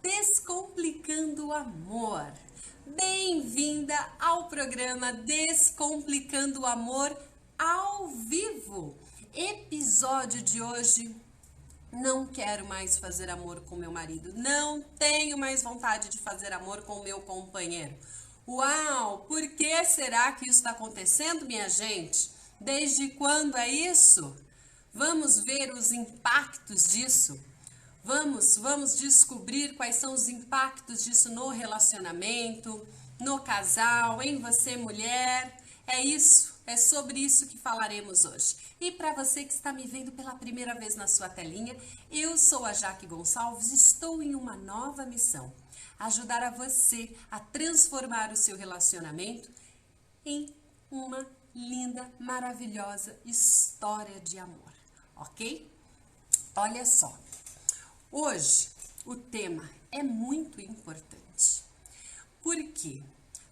Descomplicando o Amor. Bem-vinda ao programa Descomplicando o Amor ao vivo. Episódio de hoje: não quero mais fazer amor com meu marido, não tenho mais vontade de fazer amor com meu companheiro. Uau, por que será que isso está acontecendo, minha gente? Desde quando é isso? Vamos ver os impactos disso. Vamos descobrir quais são os impactos disso no relacionamento, no casal, em você, mulher. É isso, é sobre isso que falaremos hoje. E para você que está me vendo pela primeira vez na sua telinha, eu sou a Jaque Gonçalves, estou em uma nova missão: ajudar a você a transformar o seu relacionamento em uma linda, maravilhosa história de amor, ok? Olha só. Hoje, o tema é muito importante, porque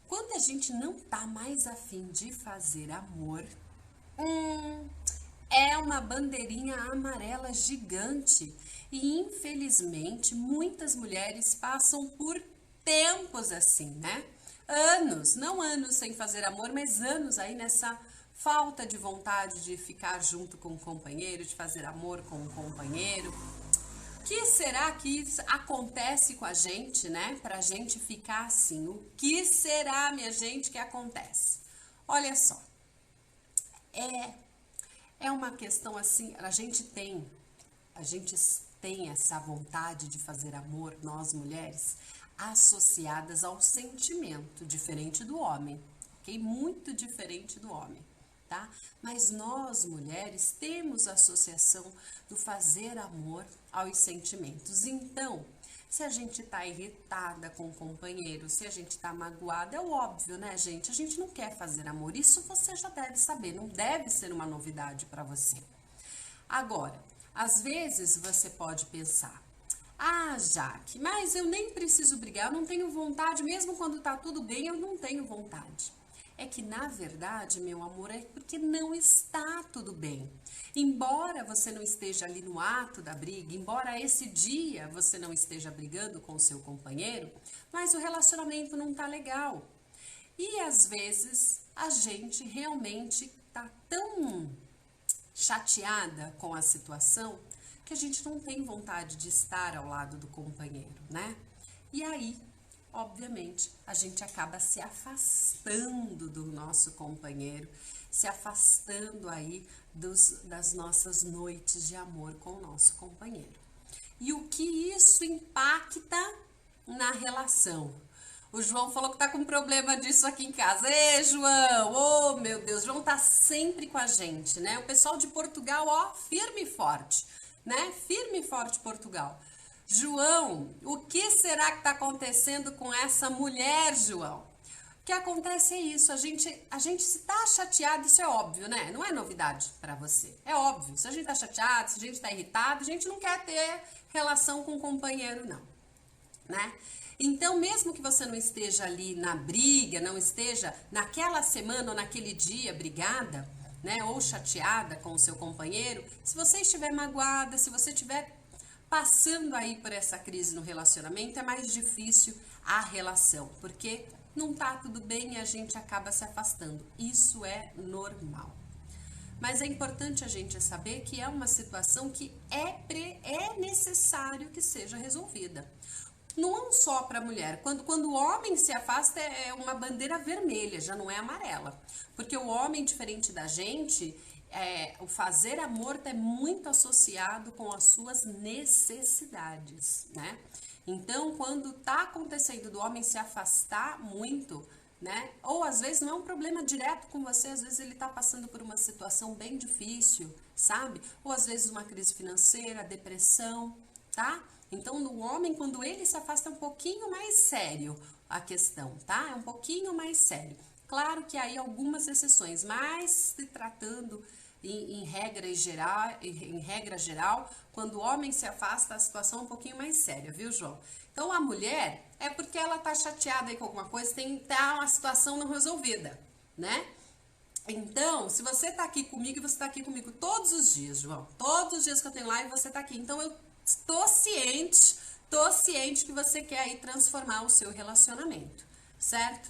quando a gente não tá mais afim de fazer amor, é uma bandeirinha amarela gigante e, infelizmente, muitas mulheres passam por tempos assim, né? Anos, não anos sem fazer amor, mas anos aí nessa falta de vontade de ficar junto com o companheiro, de fazer amor com o companheiro. O que será que acontece com a gente, né? Pra gente ficar assim. O que será, minha gente, que acontece? Olha só. É uma questão assim, a gente tem essa vontade de fazer amor, nós mulheres, associadas ao sentimento, diferente do homem, ok? Muito diferente do homem. Tá? Mas nós, mulheres, temos associação do fazer amor aos sentimentos. Então, se a gente tá irritada com o companheiro, se a gente tá magoada, é óbvio, né, gente? A gente não quer fazer amor. Isso você já deve saber, não deve ser uma novidade para você. Agora, às vezes você pode pensar: ah, Jaque, mas eu nem preciso brigar, eu não tenho vontade, mesmo quando tá tudo bem, eu não tenho vontade. É que, na verdade, meu amor, é porque não está tudo bem. Embora você não esteja ali no ato da briga, embora esse dia você não esteja brigando com o seu companheiro, mas o relacionamento não tá legal. E às vezes a gente realmente tá tão chateada com a situação que a gente não tem vontade de estar ao lado do companheiro, né? E aí, obviamente, a gente acaba se afastando do nosso companheiro, se afastando aí das nossas noites de amor com o nosso companheiro. E o que isso impacta na relação? O João falou que tá com problema disso aqui em casa. Ê, João! Oh, meu Deus, João tá sempre com a gente, né? O pessoal de Portugal, ó, firme e forte, né? Firme e forte Portugal. João, o que será que tá acontecendo com essa mulher, João? O que acontece é isso, a gente se tá chateado, isso é óbvio, né? Não é novidade para você, é óbvio. Se a gente tá chateado, se a gente tá irritado, a gente não quer ter relação com o companheiro, não, né? Então, mesmo que você não esteja ali na briga, não esteja naquela semana ou naquele dia brigada, né, ou chateada com o seu companheiro, se você estiver magoada, se você estiver passando aí por essa crise no relacionamento, é mais difícil a relação, porque não tá tudo bem e a gente acaba se afastando. Isso é normal. Mas é importante a gente saber que é uma situação que é necessário que seja resolvida. Não só para a mulher. Quando o homem se afasta, é uma bandeira vermelha, já não é amarela. Porque o homem, diferente da gente, o fazer amor está muito associado com as suas necessidades, né? Então, quando tá acontecendo do homem se afastar muito, né? Ou às vezes não é um problema direto com você, às vezes ele tá passando por uma situação bem difícil, sabe? Ou às vezes uma crise financeira, depressão, tá? Então, no homem, quando ele se afasta, é um pouquinho mais sério a questão, tá? É um pouquinho mais sério. Claro que aí algumas exceções, mas se tratando em regra geral, quando o homem se afasta, a situação é um pouquinho mais séria, viu, João? Então, a mulher é porque ela tá chateada aí com alguma coisa, tem tá uma situação não resolvida, né? Então, se você tá aqui comigo e você tá aqui comigo todos os dias, João, todos os dias que eu tenho live, você tá aqui. Então, eu estou ciente tô ciente que você quer aí transformar o seu relacionamento, certo?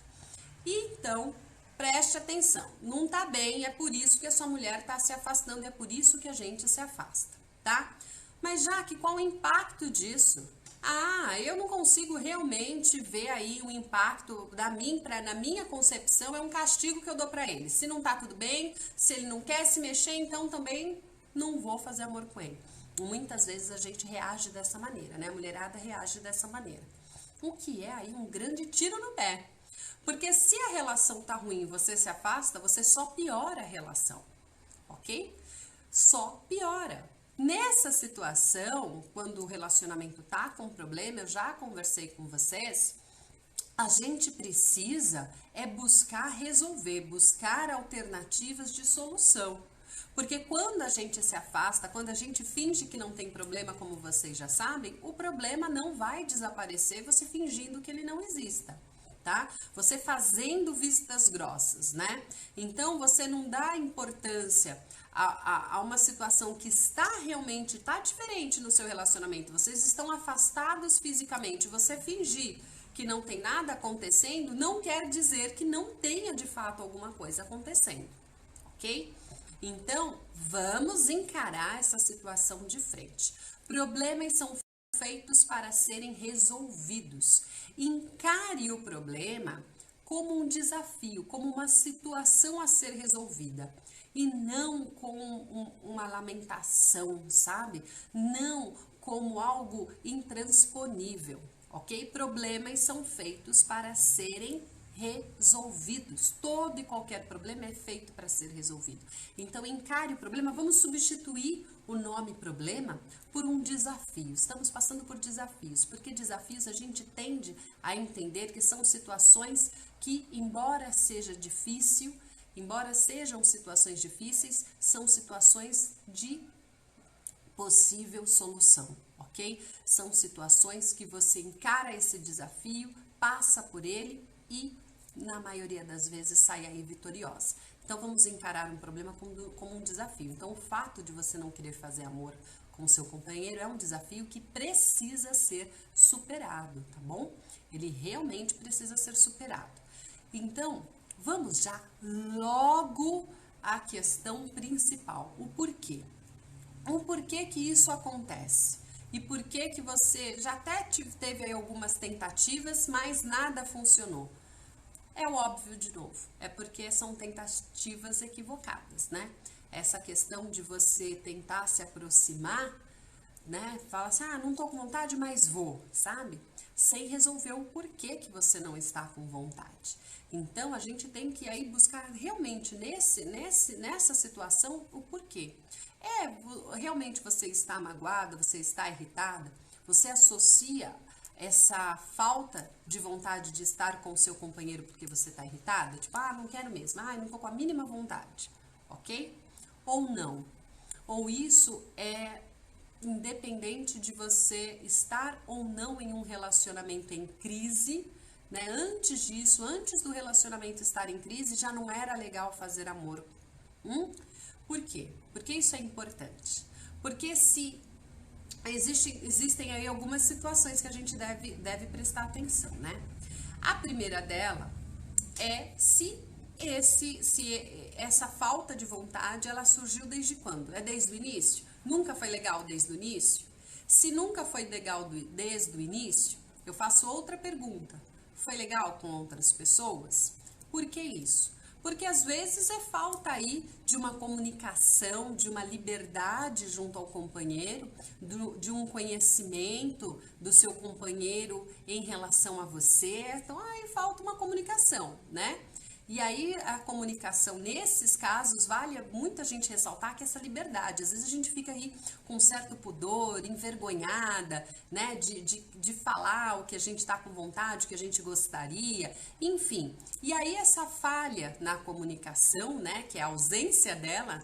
Então, preste atenção, não tá bem, é por isso que a sua mulher tá se afastando, é por isso que a gente se afasta, tá? Mas Jaque, qual o impacto disso? Ah, eu não consigo realmente ver aí o impacto na minha concepção, é um castigo que eu dou pra ele. Se não tá tudo bem, se ele não quer se mexer, então também não vou fazer amor com ele. Muitas vezes a gente reage dessa maneira, né? A mulherada reage dessa maneira. O que é aí um grande tiro no pé. Porque se a relação tá ruim e você se afasta, você só piora a relação, ok? Só piora. Nessa situação, quando o relacionamento tá com problema, eu já conversei com vocês, a gente precisa buscar resolver, buscar alternativas de solução. Porque quando a gente se afasta, quando a gente finge que não tem problema, como vocês já sabem, o problema não vai desaparecer você fingindo que ele não exista. Tá? Você fazendo vistas grossas, né? Então você não dá importância a uma situação que está diferente no seu relacionamento. Vocês estão afastados fisicamente. Você fingir que não tem nada acontecendo não quer dizer que não tenha de fato alguma coisa acontecendo, ok? Então vamos encarar essa situação de frente. Problemas são feitos para serem resolvidos. Encare o problema como um desafio, como uma situação a ser resolvida e não com uma lamentação, sabe? Não como algo intransponível, ok? Problemas são feitos para serem resolvidos. Todo e qualquer problema é feito para ser resolvido. Então, encare o problema. Vamos substituir o nome problema por um desafio. Estamos passando por desafios, porque desafios a gente tende a entender que são situações que, embora sejam situações difíceis, são situações de possível solução, ok? São situações que você encara esse desafio, passa por ele e na maioria das vezes sai aí vitoriosa. Então vamos encarar um problema como um desafio. Então o fato de você não querer fazer amor com seu companheiro é um desafio que precisa ser superado, tá bom? Ele realmente precisa ser superado. Então vamos já logo à questão principal, o porquê. O porquê que isso acontece. E por que você já até teve aí algumas tentativas, mas nada funcionou? É o óbvio de novo, é porque são tentativas equivocadas, né? Essa questão de você tentar se aproximar, né? Fala assim, não tô com vontade, mas vou, sabe? Sem resolver o porquê que você não está com vontade. Então, a gente tem que aí buscar realmente nessa situação o porquê. Realmente você está magoada, você está irritada, você associa essa falta de vontade de estar com o seu companheiro porque você está irritada? Tipo, não quero mesmo, não tô com a mínima vontade, ok? Ou não. Ou isso é independente de você estar ou não em um relacionamento em crise, né? Antes disso, antes do relacionamento estar em crise, já não era legal fazer amor. Por quê? Porque isso é importante. Porque se existem aí algumas situações que a gente deve prestar atenção, né? A primeira dela é se essa falta de vontade, ela surgiu desde quando? É desde o início? Nunca foi legal desde o início? Se nunca foi legal desde o início, eu faço outra pergunta. Foi legal com outras pessoas? Por que isso? Porque às vezes é falta aí de uma comunicação, de uma liberdade junto ao companheiro, de um conhecimento do seu companheiro em relação a você. Então, aí falta uma comunicação, né? E aí a comunicação, nesses casos, vale muita gente ressaltar que essa liberdade, às vezes a gente fica aí com um certo pudor, envergonhada, né, de falar o que a gente está com vontade, o que a gente gostaria, enfim. E aí essa falha na comunicação, né, que é a ausência dela,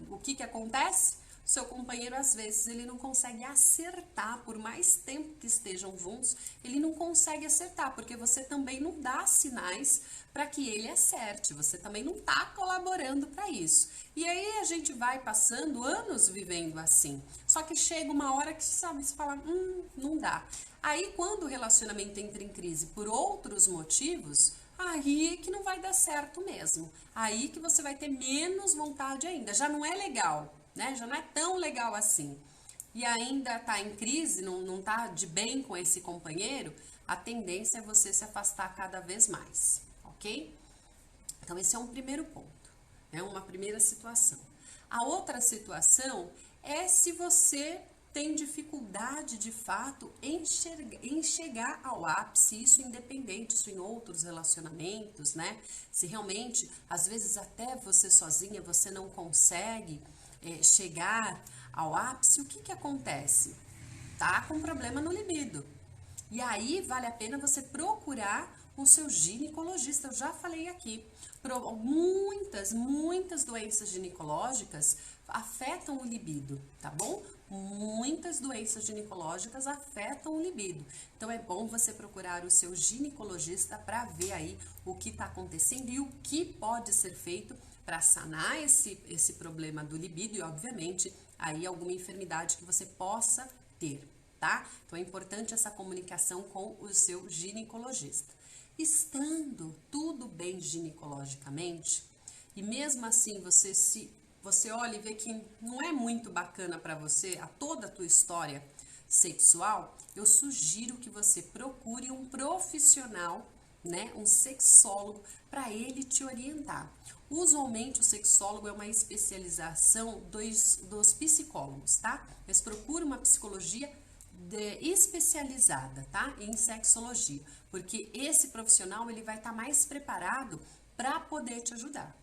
o que acontece? seu companheiro, às vezes, ele não consegue acertar, por mais tempo que estejam juntos, ele não consegue acertar, porque você também não dá sinais para que ele acerte, você também não está colaborando para isso. E aí a gente vai passando anos vivendo assim, só que chega uma hora que, sabe, você fala, não dá. Aí quando o relacionamento entra em crise por outros motivos, aí que não vai dar certo mesmo. Aí que você vai ter menos vontade ainda. Já não é legal, né? Já não é tão legal assim. E ainda tá em crise, não tá de bem com esse companheiro, a tendência é você se afastar cada vez mais, ok? Então esse é um primeiro ponto, né? Uma primeira situação. A outra situação é se você tem dificuldade de fato em chegar ao ápice, isso independente, isso em outros relacionamentos, né? Se realmente, às vezes até você sozinha, você não consegue chegar ao ápice, o que que acontece? Tá com problema no libido. E aí vale a pena você procurar o seu ginecologista. Eu já falei aqui, muitas doenças ginecológicas afetam o libido, tá bom? Muitas doenças ginecológicas afetam o libido. Então é bom você procurar o seu ginecologista para ver aí o que está acontecendo e o que pode ser feito para sanar esse problema do libido e, obviamente, aí alguma enfermidade que você possa ter, tá? Então é importante essa comunicação com o seu ginecologista. Estando tudo bem ginecologicamente, e mesmo assim você olha e vê que não é muito bacana para você toda a tua história sexual, eu sugiro que você procure um profissional, né, um sexólogo, para ele te orientar. Usualmente o sexólogo é uma especialização dos psicólogos, tá? Mas procura uma psicologia especializada, tá? Em sexologia, porque esse profissional ele vai estar mais preparado para poder te ajudar,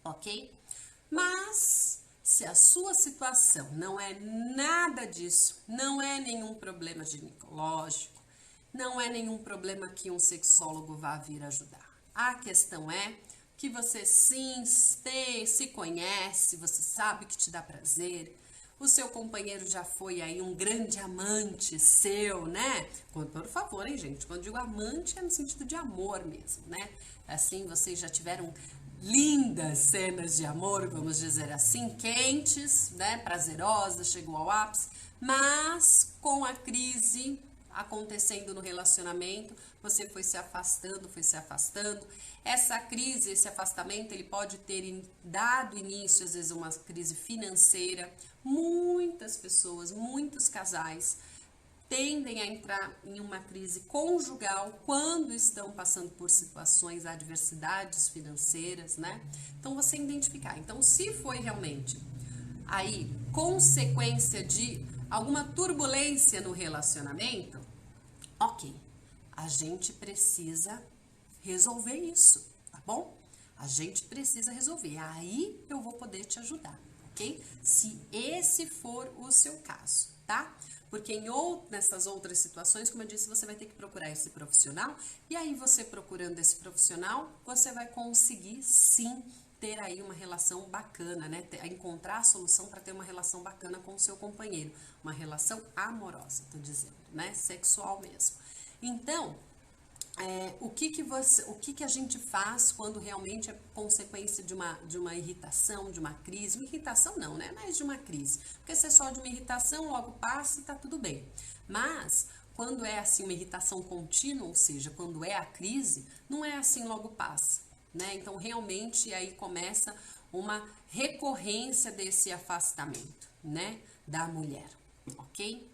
ok? Mas se a sua situação não é nada disso, não é nenhum problema ginecológico, não é nenhum problema que um sexólogo vá vir ajudar. A questão é que você sim se conhece, você sabe que te dá prazer, o seu companheiro já foi aí um grande amante seu, né? Por favor, hein, gente? Quando eu digo amante é no sentido de amor mesmo, né? Assim, vocês já tiveram lindas cenas de amor, vamos dizer assim, quentes, né? Prazerosas, chegou ao ápice, mas com a crise acontecendo no relacionamento, você foi se afastando, foi se afastando. Essa crise, esse afastamento, ele pode ter dado início, às vezes, a uma crise financeira. Muitas pessoas, muitos casais tendem a entrar em uma crise conjugal quando estão passando por situações, adversidades financeiras, né? Então, você identificar. Então, se foi realmente aí consequência de alguma turbulência no relacionamento, ok, a gente precisa resolver isso, tá bom? A gente precisa resolver, aí eu vou poder te ajudar, ok? Se esse for o seu caso, tá? Porque nessas outras situações, como eu disse, você vai ter que procurar esse profissional, e aí você procurando esse profissional, você vai conseguir sim ter aí uma relação bacana, né? Encontrar a solução para ter uma relação bacana com o seu companheiro, uma relação amorosa, tô dizendo, né? Sexual mesmo. Então, o que a gente faz quando realmente é consequência de uma irritação, de uma crise? Uma irritação não, né? Mas de uma crise. Porque se é só de uma irritação, logo passa e tá tudo bem. Mas quando é assim uma irritação contínua, ou seja, quando é a crise, não é assim logo passa, né? Então realmente aí começa uma recorrência desse afastamento, né, da mulher, ok?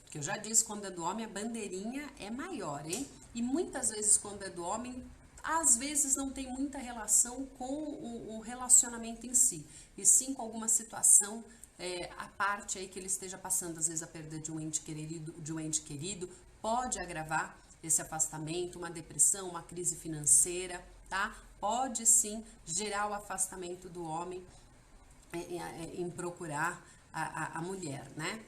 Porque eu já disse, quando é do homem a bandeirinha é maior, hein? E muitas vezes quando é do homem, às vezes não tem muita relação com o relacionamento em si, e sim com alguma situação à parte aí que ele esteja passando, às vezes a perda de um ente querido pode agravar esse afastamento, uma depressão, uma crise financeira, tá? Pode sim gerar o afastamento do homem em procurar a mulher, né?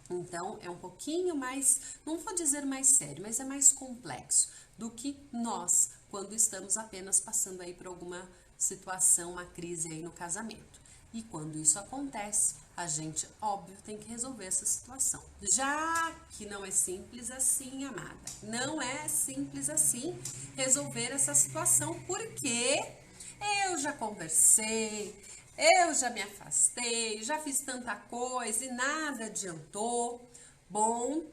Então, é um pouquinho mais, não vou dizer mais sério, mas é mais complexo do que nós, quando estamos apenas passando aí por alguma situação, uma crise aí no casamento. E quando isso acontece, a gente, óbvio, tem que resolver essa situação. Já que não é simples assim, amada. Não é simples assim resolver essa situação, porque eu já conversei, eu já me afastei, já fiz tanta coisa e nada adiantou. Bom,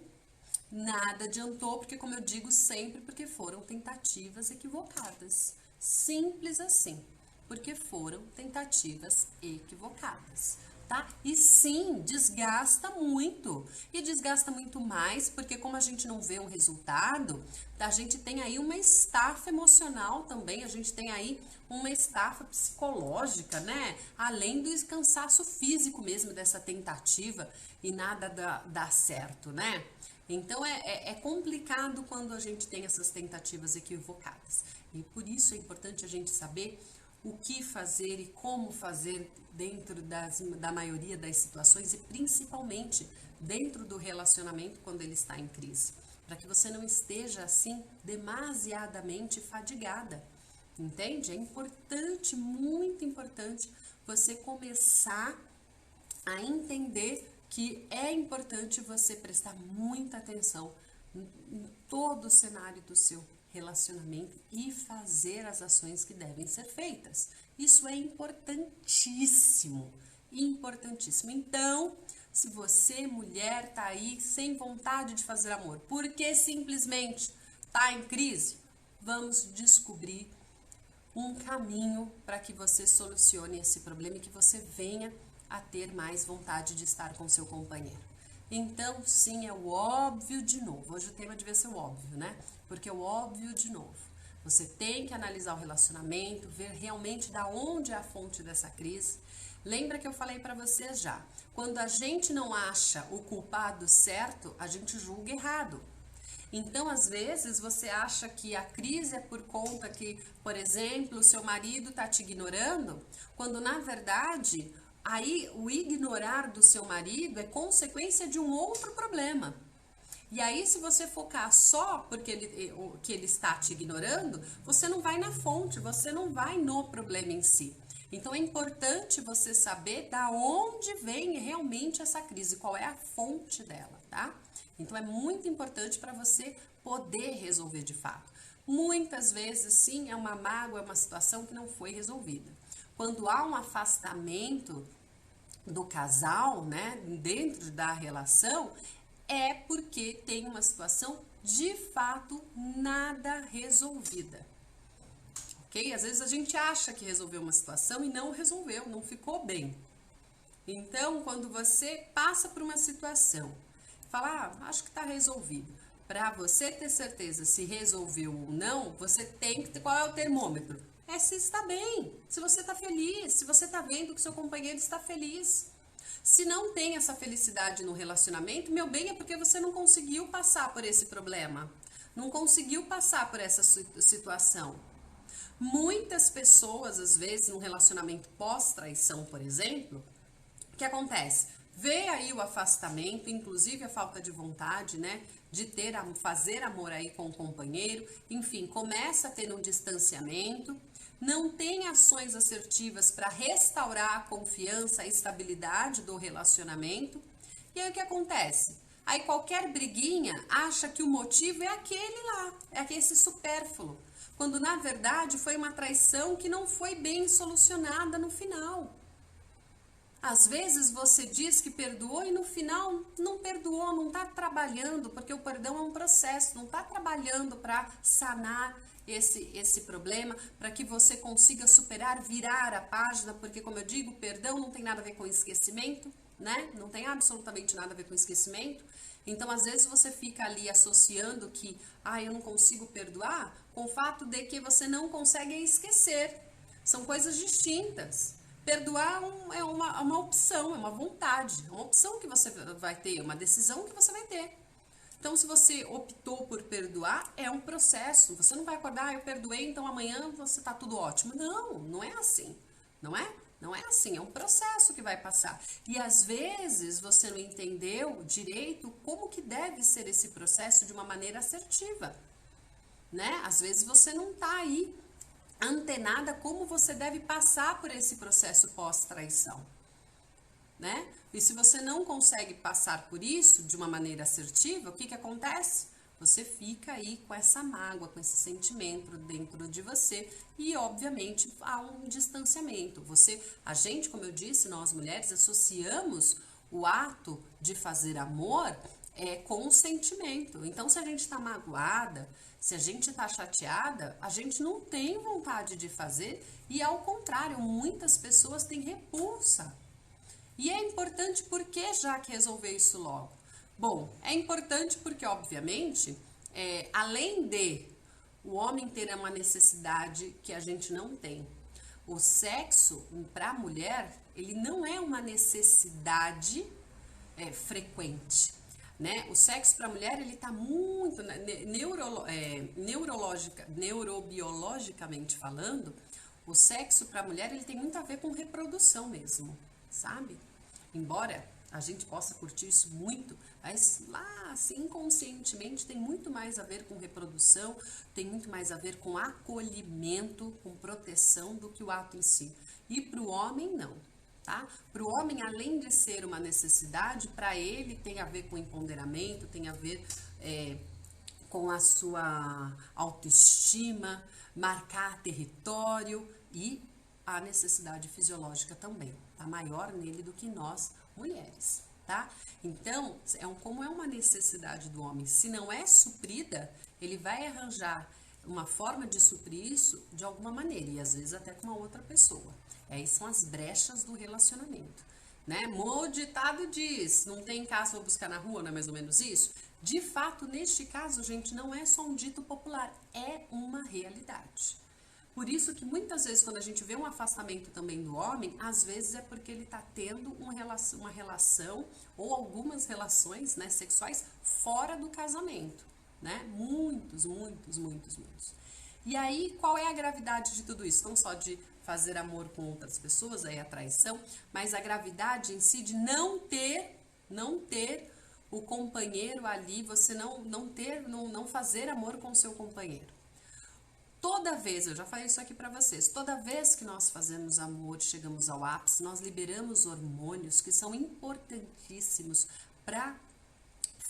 nada adiantou, porque como eu digo sempre, porque foram tentativas equivocadas. Simples assim, porque foram tentativas equivocadas, tá? E sim, desgasta muito. E desgasta muito mais, porque como a gente não vê um resultado, a gente tem aí uma estafa emocional também, a gente tem aí uma estafa psicológica, né? Além do cansaço físico mesmo dessa tentativa e nada dá certo, né? Então é complicado quando a gente tem essas tentativas equivocadas. E por isso é importante a gente saber o que fazer e como fazer dentro da maioria das situações e principalmente dentro do relacionamento quando ele está em crise. Para que você não esteja assim demasiadamente fadigada. Entende? É importante, muito importante, você começar a entender que é importante você prestar muita atenção em todo o cenário do seu relacionamento e fazer as ações que devem ser feitas. Isso é importantíssimo, importantíssimo. Então, se você, mulher, tá aí sem vontade de fazer amor, porque simplesmente tá em crise, vamos descobrir um caminho para que você solucione esse problema e que você venha a ter mais vontade de estar com seu companheiro. Então, sim, é o óbvio de novo. Hoje o tema devia ser o óbvio, né? Porque é o óbvio de novo. Você tem que analisar o relacionamento, ver realmente da onde é a fonte dessa crise. Lembra que eu falei para vocês já, quando a gente não acha o culpado certo, a gente julga errado. Então, às vezes, você acha que a crise é por conta que, por exemplo, o seu marido está te ignorando, quando na verdade, aí o ignorar do seu marido é consequência de um outro problema. E aí, se você focar só porque que ele está te ignorando, você não vai na fonte, você não vai no problema em si. Então, é importante você saber da onde vem realmente essa crise, qual é a fonte dela, tá? Então, é muito importante para você poder resolver de fato. Muitas vezes, sim, é uma mágoa, é uma situação que não foi resolvida. Quando há um afastamento do casal, né, dentro da relação, é porque tem uma situação de fato nada resolvida. Ok? Às vezes a gente acha que resolveu uma situação e não resolveu, não ficou bem. Então, quando você passa por uma situação, fala, acho que está resolvido. Para você ter certeza se resolveu ou não, você tem que ter, qual é o termômetro? É se está bem, se você está feliz, se você está vendo que seu companheiro está feliz. Se não tem essa felicidade no relacionamento, meu bem, é porque você não conseguiu passar por esse problema, não conseguiu passar por essa situação. Muitas pessoas, às vezes, num relacionamento pós-traição, por exemplo, o que acontece? Vê aí o afastamento, inclusive a falta de vontade, né, de fazer amor aí com o companheiro, enfim, começa a ter um distanciamento, não tem ações assertivas para restaurar a confiança, a estabilidade do relacionamento. E aí o que acontece? Aí qualquer briguinha acha que o motivo é aquele lá, é esse supérfluo, quando na verdade foi uma traição que não foi bem solucionada no final. Às vezes você diz que perdoou e no final não perdoou, não está trabalhando, porque o perdão é um processo, não está trabalhando para sanar esse problema, para que você consiga superar, virar a página, porque como eu digo, perdão não tem nada a ver com esquecimento, né? Não tem absolutamente nada a ver com esquecimento. Então, às vezes você fica ali associando que, eu não consigo perdoar, com o fato de que você não consegue esquecer. São coisas distintas. Perdoar é uma opção, é uma vontade, é uma opção que você vai ter, uma decisão que você vai ter. Então, se você optou por perdoar, é um processo. Você não vai acordar, eu perdoei, então amanhã você tá tudo ótimo. Não, não é assim, não é? Não é assim, é um processo que vai passar. E às vezes você não entendeu direito como que deve ser esse processo de uma maneira assertiva, né? Às vezes você não tá aí antenada como você deve passar por esse processo pós-traição. né? E se você não consegue passar por isso de uma maneira assertiva, o que que acontece? Você fica aí com essa mágoa, com esse sentimento dentro de você e, obviamente, há um distanciamento. A gente, como eu disse, nós mulheres associamos o ato de fazer amor com o sentimento. Então, se a gente está magoada, se a gente está chateada, a gente não tem vontade de fazer e, ao contrário, muitas pessoas têm repulsa. E é importante porque já que resolver isso logo? Bom, é importante porque, obviamente, além de o homem ter uma necessidade que a gente não tem, o sexo para a mulher, ele não é uma necessidade frequente, né? O sexo para a mulher, ele tá muito, neurobiologicamente falando, o sexo para a mulher, ele tem muito a ver com reprodução mesmo, sabe? Embora a gente possa curtir isso muito, mas lá, assim, inconscientemente, tem muito mais a ver com reprodução, tem muito mais a ver com acolhimento, com proteção do que o ato em si. E para o homem, não, tá? Para o homem, além de ser uma necessidade, para ele tem a ver com empoderamento, tem a ver com a sua autoestima, marcar território e a necessidade fisiológica também, tá maior nele do que nós mulheres, tá? Então, como é uma necessidade do homem, se não é suprida, ele vai arranjar uma forma de suprir isso de alguma maneira, e às vezes até com uma outra pessoa. Aí são as brechas do relacionamento, né? O ditado diz, não tem caso, vou buscar na rua, não é mais ou menos isso? De fato, neste caso, gente, não é só um dito popular, é uma realidade. Por isso que muitas vezes quando a gente vê um afastamento também do homem, às vezes é porque ele está tendo uma relação ou algumas relações, né, sexuais fora do casamento, né? Muitos. E aí, qual é a gravidade de tudo isso? Não só de fazer amor com outras pessoas, aí a traição, mas a gravidade em si de não ter o companheiro ali, você não fazer amor com o seu companheiro. Toda vez, eu já falei isso aqui para vocês, toda vez que nós fazemos amor, chegamos ao ápice, nós liberamos hormônios que são importantíssimos para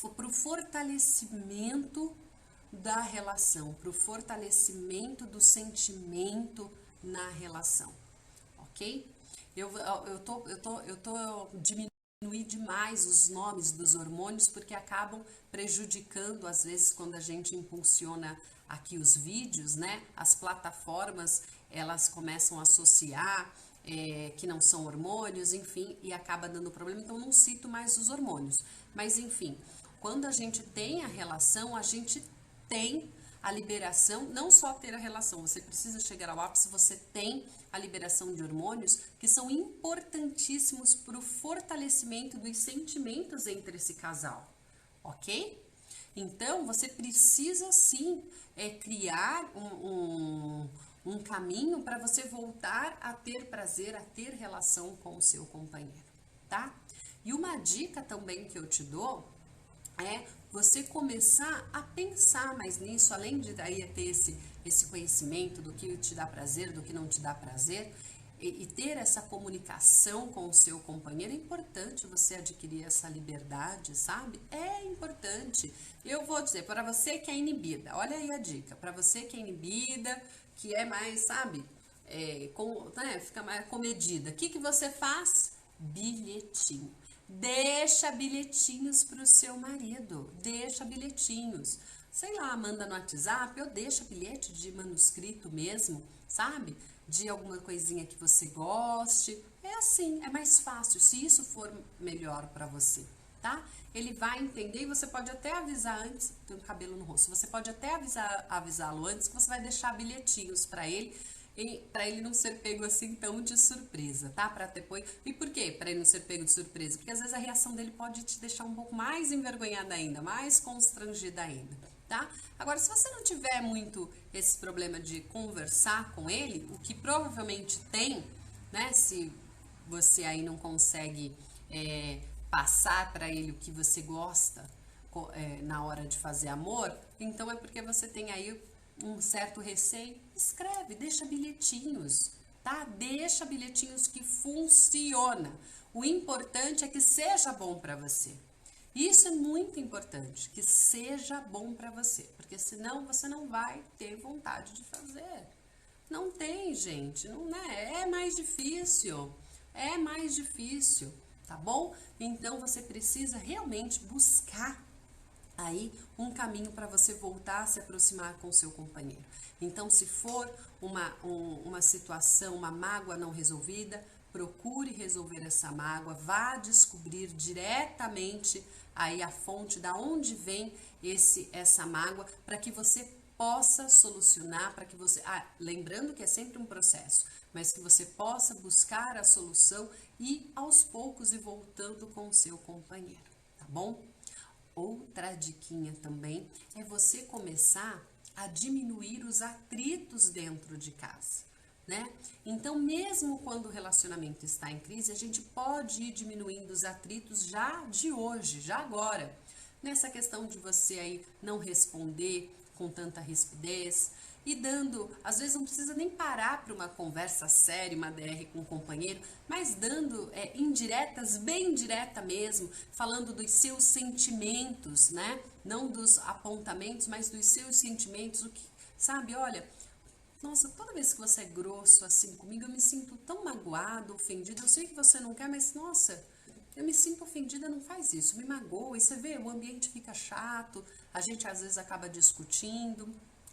o fortalecimento da relação, para o fortalecimento do sentimento na relação, ok? Eu tô diminuindo demais os nomes dos hormônios porque acabam prejudicando, às vezes, quando a gente impulsiona aqui os vídeos, né? As plataformas, elas começam a associar que não são hormônios, enfim, e acaba dando problema, então não cito mais os hormônios. Mas, enfim, quando a gente tem a relação, a gente tem a liberação, não só ter a relação, você precisa chegar ao ápice, você tem a liberação de hormônios que são importantíssimos para o fortalecimento dos sentimentos entre esse casal, ok? Então, você precisa sim criar um caminho para você voltar a ter prazer, a ter relação com o seu companheiro, tá? E uma dica também que eu te dou é você começar a pensar mais nisso, além de daí ter esse conhecimento do que te dá prazer, do que não te dá prazer, e ter essa comunicação com o seu companheiro. É importante você adquirir essa liberdade, sabe? É importante. Eu vou dizer, para você que é inibida, olha aí a dica, para você que é inibida, que é mais, sabe, fica mais comedida, o que você faz? Bilhetinho. Deixa bilhetinhos para o seu marido, deixa bilhetinhos. Sei lá, manda no WhatsApp, ou deixa bilhete de manuscrito mesmo, sabe? De alguma coisinha que você goste. É assim, é mais fácil, se isso for melhor para você, tá? Ele vai entender e você pode até avisar antes, tem um cabelo no rosto, você pode até avisá-lo antes que você vai deixar bilhetinhos para ele não ser pego assim tão de surpresa, tá? E por quê? Para ele não ser pego de surpresa? Porque às vezes a reação dele pode te deixar um pouco mais envergonhada ainda, mais constrangida ainda, tá? Agora, se você não tiver muito esse problema de conversar com ele, o que provavelmente tem, né? Se você aí não consegue passar para ele o que você gosta na hora de fazer amor, então é porque você tem aí um certo receio. Escreve, deixa bilhetinhos, tá? Deixa bilhetinhos que funciona. O importante é que seja bom para você. Isso é muito importante, que seja bom para você, porque senão você não vai ter vontade de fazer. Não tem, gente, não é, é mais difícil, tá bom? Então você precisa realmente buscar aí um caminho para você voltar a se aproximar com o seu companheiro. Então, se for uma situação, uma mágoa não resolvida, procure resolver essa mágoa, vá descobrir diretamente aí a fonte da onde vem essa mágoa, para que você possa solucionar, para que você, lembrando que é sempre um processo, mas que você possa buscar a solução e aos poucos ir voltando com o seu companheiro, tá bom? Outra diquinha também é você começar a diminuir os atritos dentro de casa, né? Então, mesmo quando o relacionamento está em crise, a gente pode ir diminuindo os atritos já de hoje, já agora. Nessa questão de você aí não responder com tanta rispidez e dando, às vezes não precisa nem parar para uma conversa séria, uma DR com um companheiro, mas dando indiretas, bem direta mesmo, falando dos seus sentimentos, né? Não dos apontamentos, mas dos seus sentimentos, o que, sabe, olha, nossa, toda vez que você é grosso assim comigo, eu me sinto tão magoado, ofendido, eu sei que você não quer, mas nossa, eu me sinto ofendida, não faz isso, me magoa, e você vê, o ambiente fica chato, a gente às vezes acaba discutindo,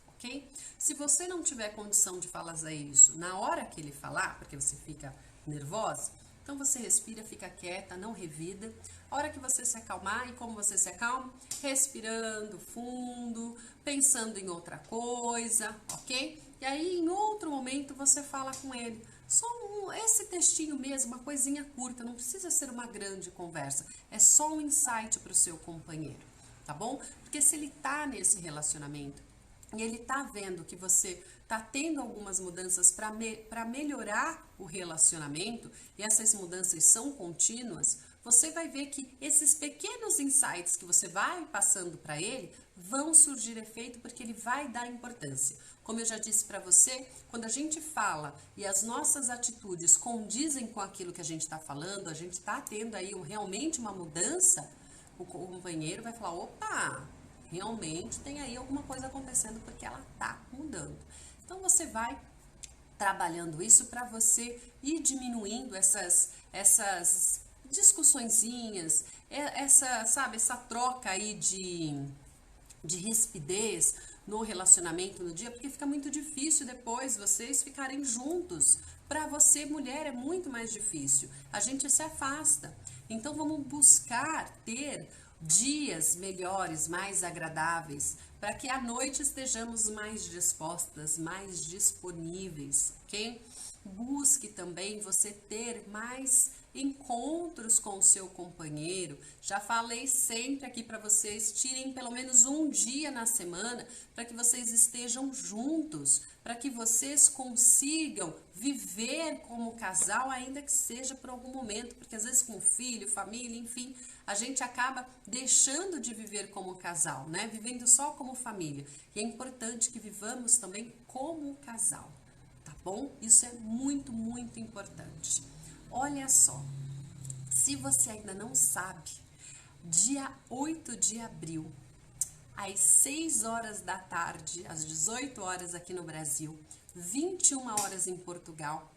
ok? Se você não tiver condição de falar isso na hora que ele falar, porque você fica nervosa, então você respira, fica quieta, não revida. A hora que você se acalmar, e como você se acalma? Respirando fundo, pensando em outra coisa, ok? E aí, em outro momento, você fala com ele. Só esse textinho mesmo, uma coisinha curta, não precisa ser uma grande conversa. É só um insight para o seu companheiro, tá bom? Porque se ele tá nesse relacionamento e ele tá vendo que você tá tendo algumas mudanças para melhorar o relacionamento, e essas mudanças são contínuas, você vai ver que esses pequenos insights que você vai passando para ele vão surgir efeito, porque ele vai dar importância. Como eu já disse para você, quando a gente fala e as nossas atitudes condizem com aquilo que a gente está falando, a gente está tendo aí realmente uma mudança, o companheiro vai falar, opa, realmente tem aí alguma coisa acontecendo, porque ela está mudando. Então você vai trabalhando isso para você ir diminuindo essas discussõezinhas, essa troca aí de rispidez no relacionamento no dia, porque fica muito difícil depois vocês ficarem juntos. Para você, mulher, é muito mais difícil. A gente se afasta. Então vamos buscar ter dias melhores, mais agradáveis, para que à noite estejamos mais dispostas, mais disponíveis, ok? Busque também você ter mais encontros com o seu companheiro. Já falei sempre aqui para vocês, tirem pelo menos um dia na semana para que vocês estejam juntos, para que vocês consigam viver como casal, ainda que seja por algum momento, porque às vezes com filho, família, enfim, a gente acaba deixando de viver como casal, né? Vivendo só como família. E é importante que vivamos também como casal, tá bom? Isso é muito, muito importante. Olha só, se você ainda não sabe, dia 8 de abril, às 6 horas da tarde, às 18 horas aqui no Brasil, 21 horas em Portugal,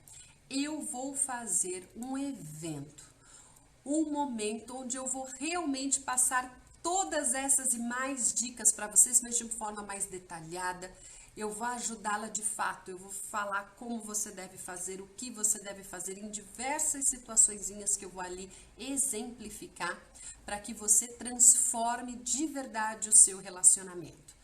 eu vou fazer um evento, um momento onde eu vou realmente passar todas essas e mais dicas para vocês, mas de forma mais detalhada. Eu vou ajudá-la de fato, eu vou falar como você deve fazer, o que você deve fazer em diversas situaçõezinhas que eu vou ali exemplificar para que você transforme de verdade o seu relacionamento.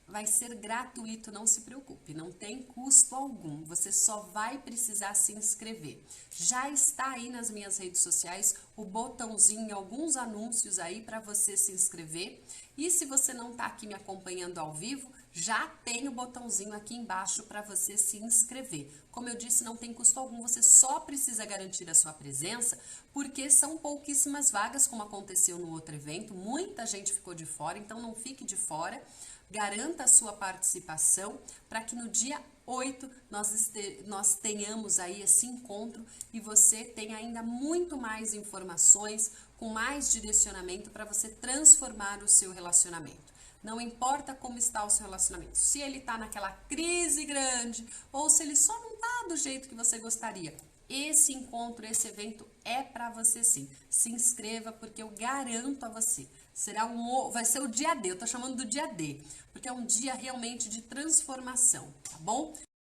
Vai ser gratuito, não se preocupe, não tem custo algum, você só vai precisar se inscrever. Já está aí nas minhas redes sociais o botãozinho, alguns anúncios aí para você se inscrever. E se você não está aqui me acompanhando ao vivo, já tem o botãozinho aqui embaixo para você se inscrever. Como eu disse, não tem custo algum, você só precisa garantir a sua presença, porque são pouquíssimas vagas, como aconteceu no outro evento, muita gente ficou de fora, então não fique de fora. Garanta a sua participação para que no dia 8 nós tenhamos aí esse encontro e você tem ainda muito mais informações, com mais direcionamento para você transformar o seu relacionamento. Não importa como está o seu relacionamento, se ele está naquela crise grande ou se ele só não está do jeito que você gostaria. Esse encontro, esse evento é para você sim. Se inscreva porque eu garanto a você. Vai ser o dia D, eu tô chamando do dia D, porque é um dia realmente de transformação, tá bom?